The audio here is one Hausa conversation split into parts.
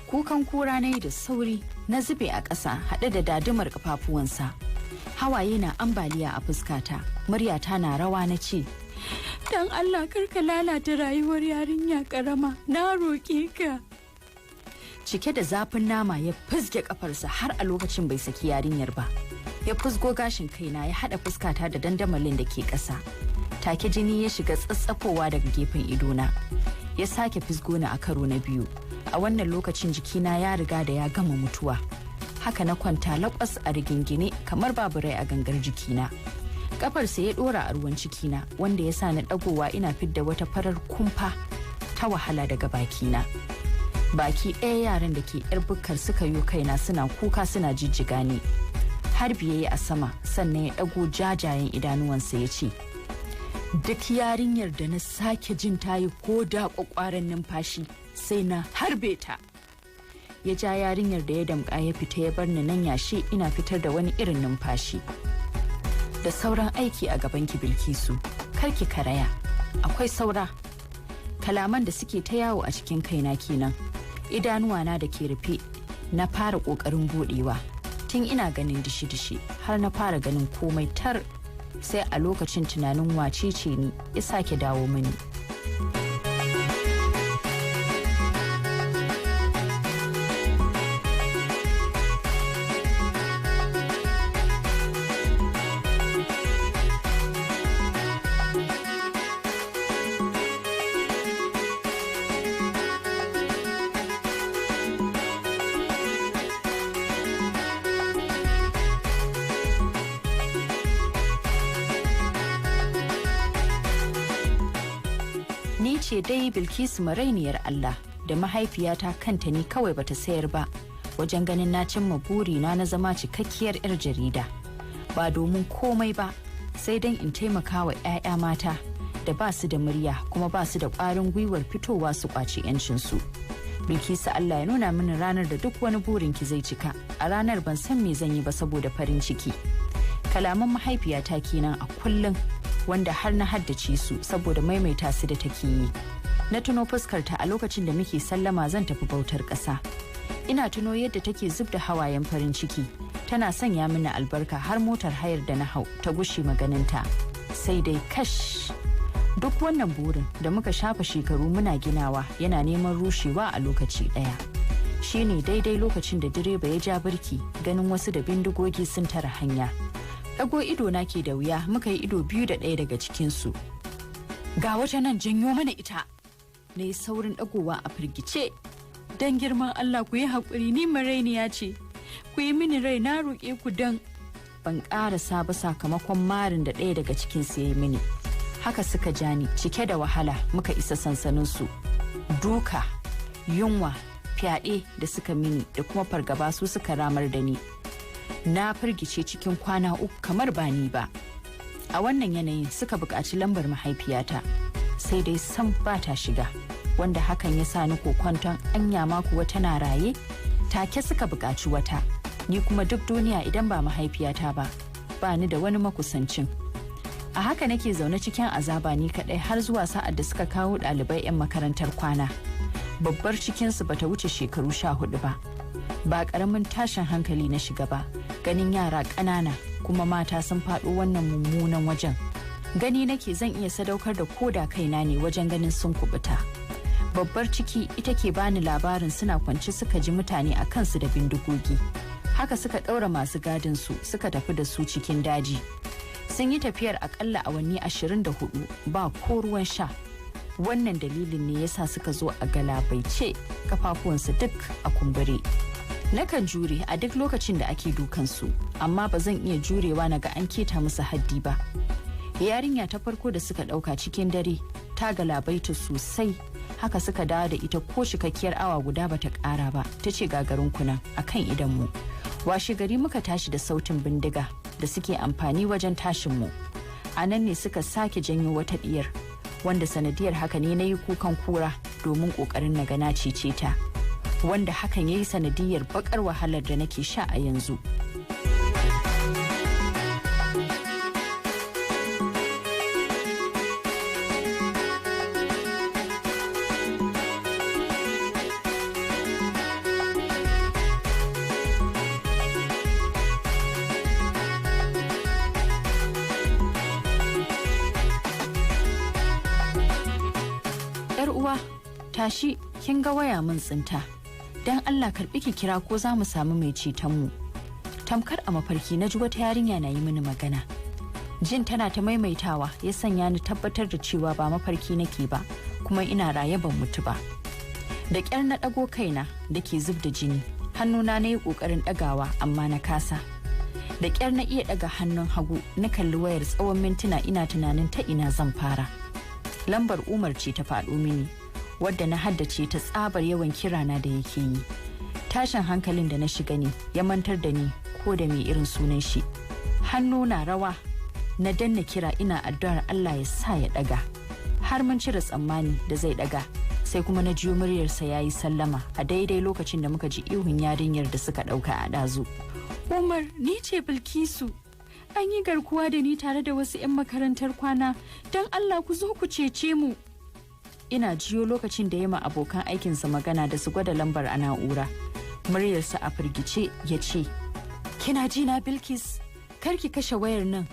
Kukan kura na yi da sauri, na zube a ƙasa haɗe da dadumar ƙafafuwansa. Hawaye na ambaliya a fuskata, muryata na rawa na ce, "Dan Allah karka lalata rayuwar yarinya ƙarama, na roƙe ka." Cike da zafin nama ya fizge ƙafarsa har a lokacin bai saki yarinyar ba. Ya fusgo gashin kaina ya haɗa fuskata da dandamalin da ke ƙasa. Take jini ya shiga tsatsafowa daga gefen idona. Ya sake fusgo ni a karo na biyu. A wannan lokacin jikina ya riga da ya gama mutuwa. Haka na kwanta laƙwas a rigingine kamar babu rai a gangar jikina. Kafarsa ya ɗora a ruwan cikina wanda ya sa ni ɗagowa ina fidda wata farar kumfa ta wahala daga bakina. Baki ɗaya yaran da ke yar bukkar suka yo kaina suna kuka suna jijjiga ni. Har biye a sama sannan ya ɗago jajayen idanuwansa ya ce, "Duk yarinyar da na sake jin tayi ko da ƙwaƙwaran numfashi sai na harbe ta." Ya ja yarinyar da ya damƙa ya fita ya bar ni nan yashi ina fitar da wani irin numfashi. Da sauran aiki a gaban ki Bilkisu, kar ki karaya, akwai saura. Kalaman da suke ta yawo a cikin kaina kenan. Idanuwana da ke rufe na fara ƙoƙarin buɗewa. Tun ina ganin dishi-dishi har na fara ganin komai tar, sai a lokacin tunanin wace ce ni ya sake dawo mini. Ni ce dai Bilkisu marainiyar Allah da mahaifiyata kanta ni kawai bata sayar ba wajen ganin na cimma burina na zama cikakkiyar 'yar jarida. Ba domin komai ba sai dan in taimaka wa 'ya'ya mata da ba su da murya kuma ba su da ƙwarin gwiwar fitowa su ƙwaci 'yancinsu. Bilkisu Allah ya nuna mini ranar da duk wani burinki zai cika. A ranar ban san me zan yi ba saboda farin ciki. Kalaman mahaifiyata kenan a kullum, wanda har na haddace su saboda maimaita su da take yi. Na tuno fuskarta a lokacin da muke sallama zan tafi bautar ƙasa. Ina tuno yadda take zub da hawayen farin ciki, tana sanya mini albarka har motar hayar da na hau ta gushe maganinta. Sai dai kash! Duk wannan burin da muka shafa shekaru muna ginawa yana neman rushewa a lokaci ɗaya. Shi ne daidai lokacin da direba ya ja birki ganin wasu da bindigogi sun tara hanya. Ɗago ido na ke da wuya muka yi ido biyu da ɗaya daga cikinsu. "Ga wata nan janyo mana ita." Na yi saurin ɗagowa a firgice. "Dan girman Allah ku yi haƙuri, ni marainiya ce. Ku yi mini rai, na roƙe ku dan." Ban ƙarasa ba sakamakon marin da ɗaya daga cikinsu ya yi mini. Haka suka ja ni cike da wahala muka isa sansaninsu. Duka, yunwa, fyaɗe da suka mini da kuma fargaba su suka ramar da ni. Na firgice cikin kwana uku kamar ba ni ba. A wannan yanayin suka buƙaci lambar mahaifiyata, sai dai sam ba ta shiga, wanda hakan ya sa ni kokwanton anya ma kuwa tana raye. Take suka buƙaci wata, ni kuma duk duniya idan ba mahaifiyata ba ni da wani makusancin. A haka nake zaune cikin azaba ni kaɗai har zuwa sa'ad da suka kawo ɗalibai 'yan makarantar kwana. Babbar cikinsu bata wuce shekaru 14 ba. Ba ƙaramin tashin hankali na shiga ba, ganin yara ƙanana kuma mata sun faɗo wannan mummunan wajen. Gani nake zan iya sadaukar da koda kaina ne wajen ganin sun kubuta. Babbar ciki ita ke bani labarin suna kwance suka ji mutane a kansu da bindigogi. Haka suka ɗaura masu gadin su suka tafi da su cikin daji. Sun yi tafiyar akalla awanni 24 ba ko ruwan sha. Wannan dalilin ne yasa suka zo a galabaice, kafafuwansu duk a kumbure. Nakan jure a duk lokacin da ake dukansu, amma ba zan iya jurewa na ga an keta musu haddi ba. Yarinya ta farko da suka ɗauka cikin dare ta galabaita sosai, haka suka dawo da ita ko cikakkiyar awa guda bata ƙara ba, ta ce gagarin kuna a kan idanmu. Washe gari muka tashi da sautin bindiga da suke amfani wajen tashinmu. A nan ne suka sake janyo wata ɗiyar, wanda sanadiyar haka ne na yi kukan kura domin ƙoƙarin na ga na cece ta. Wanda hakan ya yi sanadiyar bakar wahalar da nake sha a yanzu. uwa, tashi, kin ga waya mun tsinta. Dan Allah karbi ki kira ko za mu samu mai ceton mu. Tamkar a mafarki na ji wata yarinya na yi mini magana. Jin tana ta maimaitawa ya sanya ni tabbatar da cewa ba mafarki nake ba, kuma ina raye ban mutu ba. Da ƙyar na ɗago kaina da ke zub da jini, hannuna na yi ƙoƙarin ɗagawa amma na kasa. Da ƙyar na iya ɗaga hannun hagu na kalli wayar tsawon mintuna ina tunanin ta ina zan fara. Lambar Umar ce ta faɗo mini, wadda na haddace ta tsabar yawan kirana da yake yi. Tashin hankalin da na shiga ne ya mantar da ni ko da mai irin sunan shi. Hannu na rawa, na danna kira ina addu'ar Allah ya sa ya ɗaga. Har mun cire tsammani da zai ɗaga, sai kuma na jiyo muryarsa ya yi sallama a daidai lokacin da muka ji ihun yarinyar da suka ɗauka a ɗazu. Umar, ni ce Bilkisu. An yi garkuwa da ni tare da wasu 'yan makarantar kwana, don Allah ku zo ku cece mu. Ina jiyo lokacin da ya ma abokan aikinsa magana da su gwada lambar a na'ura. Muryarsa a firgice ya ce, kina ji na Bilkis, kar ki kashe wayar nan,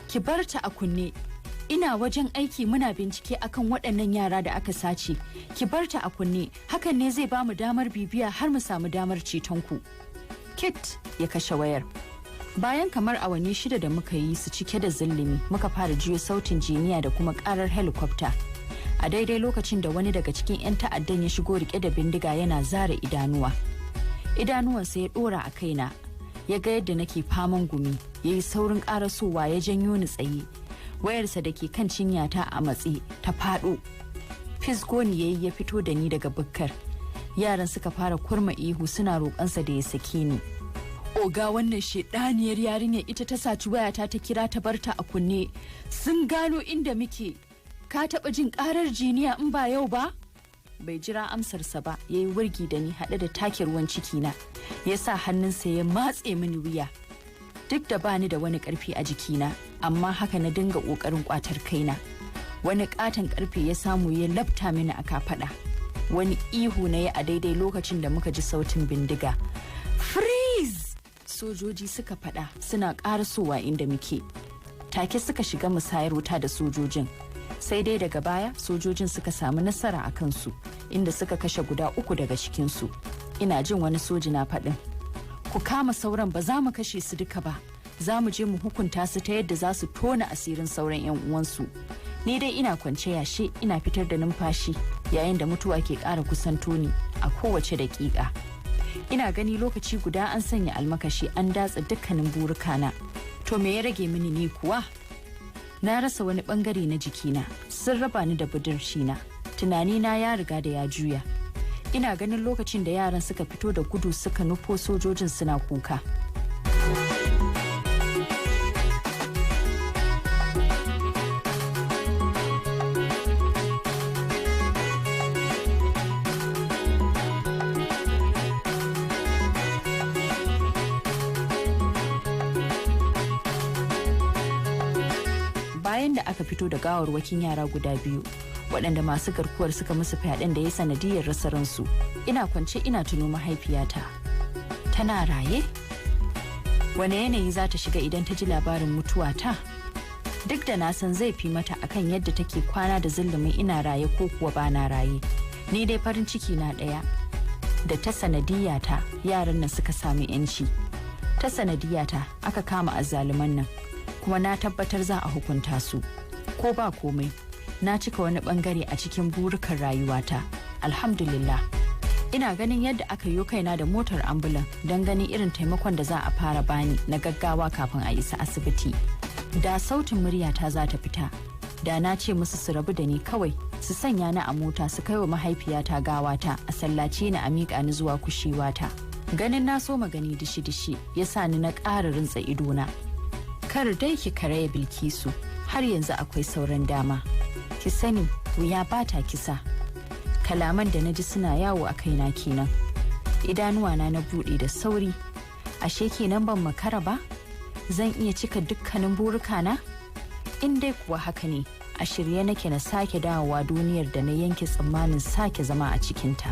ki bar ta a kunne. Ina wajen aiki muna bincike akan waɗannan yara da aka sace. Ki bar ta a kunne, hakan ne zai ba mu damar bibiya har mu samu damar ceton ku. Kit ya kashe wayar. Bayan kamar awanni 6 da muka yi su cike da zillimi, muka fara jiyo sautin jiniya da kuma karar helicopter. A daidai lokacin da wani daga cikin 'yan ta'addan ya shigo rike da bindiga yana zara idanuwa. Idanuwansa ya dora a kaina, ya ga yadda nake faman gumi, ya yi saurin karasowa ya janyo ni tsaye. Wayarsa da ke kan cinyata a matse ta faɗo. Fisgoni yayi ya fito da ni daga bukkar. Yaran suka fara kurma ihu suna roƙansa da ya sake ni. Oga, wannan shedaniyar yarinya ita ta saci wayata ta kira ta barta a kunne. Sun gano inda muke. Ka taɓa jin ƙarar jiniya in ba yau ba? Bai jira amsarsa ba, ya yi wurgi da ni haɗe da take ruwan cikina. Ya sa hannunsa ya matse mini wuya. Duk da bani da wani ƙarfi a jikina, amma haka na dinga ƙoƙarin ƙwatar kaina. Wani ƙaton ƙarfe ya samu ya labta mini a kafaɗa. Wani ihu na yi a daidai lokacin da muka ji sautin bindiga. Freeze! Sojoji suka faɗa suna ƙarasowa inda muke. Take suka shiga musayar wuta da sojojin. Sai dai daga baya sojojin suka samu nasara a kansu, inda suka kashe guda 3 daga cikinsu. Ina jin wani soji na faɗin, ku kama sauran, ba za mu kashe su duka ba, za mu je mu hukunta su ta yadda za su tona asirin sauran 'yan uwansu. Ni dai ina kwance yashe ina fitar da numfashi yayin da mutuwa ke ƙara kusanto ni a kowace daƙiƙa. Ina gani lokaci guda an sanya almakashi an datsa dukkanin burukana. To me ya rage mini ni kuwa? Na rasa wani bangare na jikina, sun raba ni da budurcina. Tunanina ya riga da ya juya. Ina ganin lokacin da yaran suka fito da gudu suka nufo sojojin suna kuka. Bayan da aka fito da gawarwakin yara guda 2 waɗanda masu garkuwar suka musu fyaɗen da ya sanadiyar rasa ransu, ina kwance ina tuno mahaifiyata. Tana raye? Wane yanayi za ta shiga idan ta ji labarin mutuwata? Duk da na san zai fi mata akan yadda take kwana da zulumin ina raye ko kuwa ba na raye. Ni dai farin ciki na ɗaya, da ta sanadiyata yaran nan suka sami 'yanci. Ta sanadiyata aka kama azzaluman nan, kuma na tabbatar za a hukunta su. Ko ba komai, na cika wani bangare a cikin burukan rayuwata. Alhamdulillah. Ina ganin yadda aka yo kaina da motar ambulan don ganin irin taimakon da za a fara bani na gaggawa kafin a isa asibiti. Da sautin muryata za ta fita, da na ce musu su rabu da ni kawai, su sanya ni a mota su kai wa mahaifiyata gawata a sallace ni a miƙa ni zuwa kushewata. Ganin na so magani dishi-dishi ya sa ni na ƙara rintsa idona. Kar dai ki karaya Bilkisu, har yanzu akwai sauran dama. Ki sani wuya ba ta kisa. Kalaman da na ji suna yawo a kaina kenan. Idanuwana na buɗe da sauri. Ashe kenan ban makara ba? Zan iya cika dukkanin burukana? In dai kuwa haka ne, a shirye nake na sake dawowa duniyar da na yanke tsammanin sake zama a cikinta.